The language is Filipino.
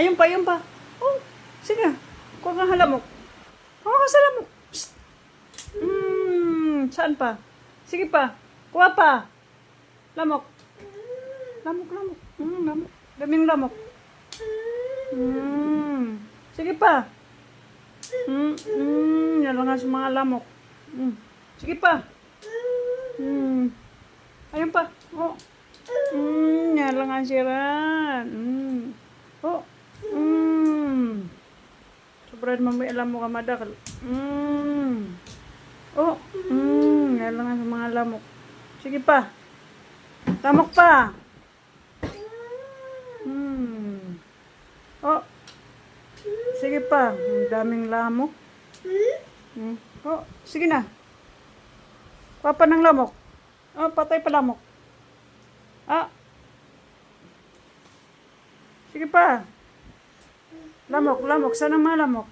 Ayun pa, ayun pa. Oh, sige. Kuha kang halamok. Kuha ka sa lamok. Psst. Saan pa? Sige pa. Kuha pa. Lamok. Lamok, lamok. Lamok. Daming lamok. Sige pa. Yan lang nga sa mga lamok. Sige pa. Ayun pa. Oh. Yan lang nga siran. Oh. Sobrang mamay alam mo ka madakal. Oh. Yan lang nga sa mga lamok. Sige pa. Lamok pa. Oh. Sige pa. Ang daming lamok. Oh. Sige na. Papa ng lamok. Oh, patay pa lamok. Ah. Sige pa. Lamok, lamok. Saan ang mga lamok?